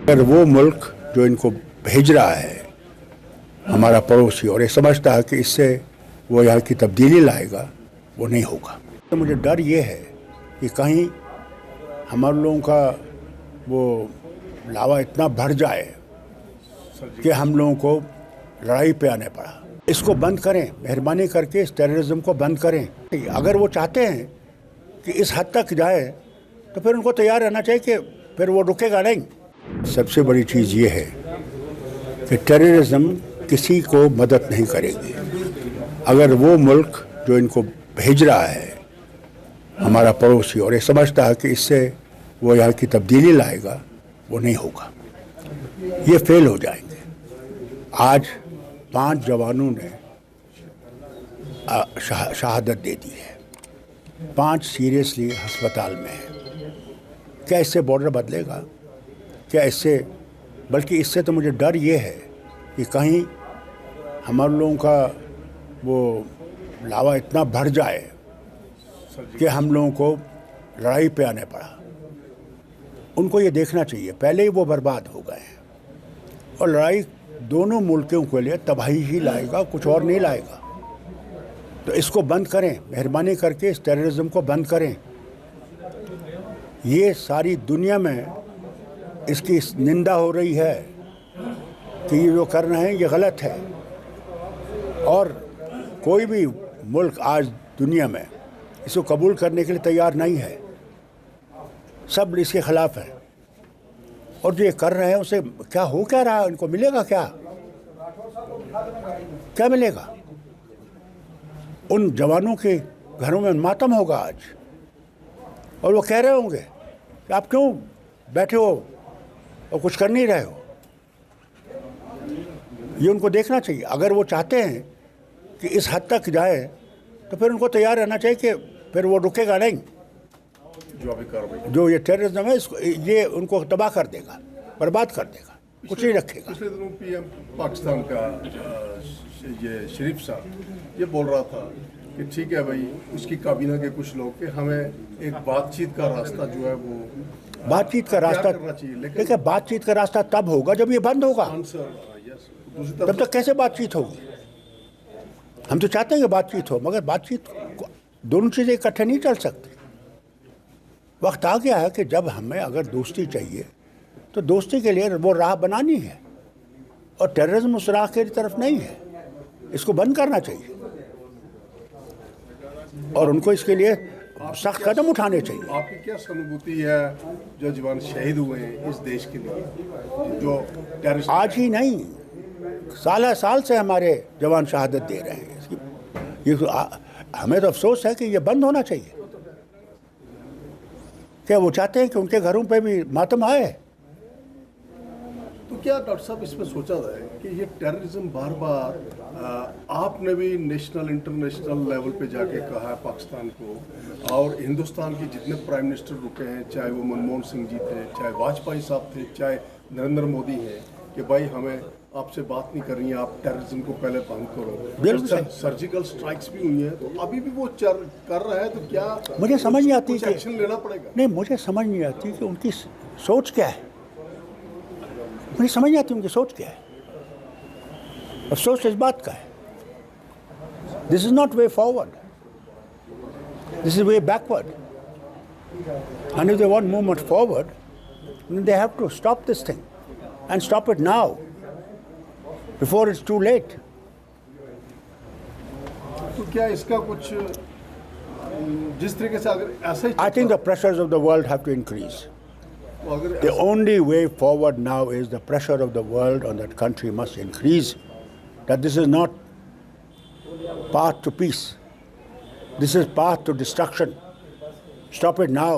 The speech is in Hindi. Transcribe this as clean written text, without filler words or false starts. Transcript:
अगर वो मुल्क जो इनको भेज रहा है हमारा पड़ोसी और ये समझता है कि इससे वो यहाँ की तब्दीली लाएगा, वो नहीं होगा। तो मुझे डर ये है कि कहीं हमारे लोगों का वो लावा इतना बढ़ जाए कि हम लोगों को लड़ाई पे आने पड़ा। इसको बंद करें, मेहरबानी करके इस टेररिज्म को बंद करें। अगर वो चाहते हैं कि इस हद तक जाए तो फिर उनको तैयार रहना चाहिए कि फिर वो रुकेगा नहीं। सबसे बड़ी चीज़ ये है कि टेररिज्म किसी को मदद नहीं करेगी। अगर वो मुल्क जो इनको भेज रहा है हमारा पड़ोसी और ये समझता है कि इससे वो यहाँ की तब्दीली लाएगा, वो नहीं होगा, ये फेल हो जाएंगे। आज 5 जवानों ने शहादत दे दी है, 5 सीरियसली अस्पताल में हैं। क्या इससे बॉर्डर बदलेगा? क्या इससे, बल्कि इससे तो मुझे डर ये है कि कहीं हमारे लोगों का वो लावा इतना बढ़ जाए कि हम लोगों को लड़ाई पे आने पड़ा। उनको ये देखना चाहिए पहले ही वो बर्बाद हो गए हैं और लड़ाई दोनों मुल्कों के लिए तबाही ही लाएगा, कुछ और नहीं लाएगा। तो इसको बंद करें, मेहरबानी करके इस टेररिज्म को बंद करें। ये सारी दुनिया में इसकी निंदा हो रही है कि ये जो कर रहे हैं ये गलत है और कोई भी मुल्क आज दुनिया में इसको कबूल करने के लिए तैयार नहीं है। सब इसके खिलाफ है और जो ये कर रहे हैं उसे क्या हो क्या रहा है, इनको मिलेगा क्या? क्या मिलेगा? उन जवानों के घरों में मातम होगा आज और वो कह रहे होंगे कि आप क्यों बैठे हो और कुछ कर नहीं रहे हो। ये उनको देखना चाहिए। अगर वो चाहते हैं कि इस हद तक जाए तो फिर उनको तैयार रहना चाहिए कि फिर वो रुकेगा नहीं। जो ये टेररिज्म है इसको ये उनको तबाह कर देगा, बर्बाद कर देगा, कुछ नहीं रखेगा। पिछले दिनों पीएम पाकिस्तान का ये शरीफ साहब ये बोल रहा था कि ठीक है भाई, उसकी काबीना के कुछ लोग कि हमें एक बातचीत का रास्ता जो है वो बातचीत का रास्ता करना चाहिए, लेकिन बातचीत का रास्ता तब होगा जब ये बंद होगा। तब तक कैसे बातचीत होगी? हम तो चाहते हैं कि बातचीत हो, मगर बातचीत दोनों चीज़ें इकट्ठे नहीं चल सकती। वक्त आ गया है कि जब हमें अगर दोस्ती चाहिए तो दोस्ती के लिए वो राह बनानी है और टेररिज्म उस राह की तरफ नहीं है। इसको बंद करना चाहिए और उनको इसके लिए सख्त कदम उठाने चाहिए। आपकी क्या सहानुभूति है जो जवान शहीद हुए हैं इस देश के लिए, जो टेररिस्ट? आज ही नहीं, साल से हमारे जवान शहादत दे रहे हैं। ये हमें तो अफसोस है कि ये बंद होना चाहिए। क्या वो चाहते हैं कि उनके घरों पे भी मातम आए? तो क्या डॉक्टर साहब इसमें सोचा जाए कि ये टेररिज्म बार बार आपने भी नेशनल इंटरनेशनल लेवल पे जाके कहा है पाकिस्तान को, और हिंदुस्तान के जितने प्राइम मिनिस्टर रुके हैं, चाहे वो मनमोहन सिंह जी थे, चाहे वाजपेयी साहब थे, चाहे नरेंद्र मोदी हैं, कि भाई हमें आपसे बात नहीं करनी है, आप टेररिज्म को पहले बंद करो। सर्जिकल स्ट्राइक्स भी हुई हैं, तो अभी भी वो कर रहा है, तो क्या मुझे समझ नहीं आती कि एक्शन लेना पड़ेगा? नहीं, मुझे समझ नहीं आती कि उनकी सोच क्या है। मुझे समझ नहीं आती उनकी सोच क्या है। अफसोस इस बात का है। This is not way forward, this is way backward. And if they want movement forward, then they have to stop this thing and stop it now before it's too late. तो क्या इसका कुछ जिस तरीके से अगर ऐसा ही I think the pressures of the world have to increase. The only way forward now is the pressure of the world on that country must increase, that this is not path to peace, this is path to destruction. Stop it now.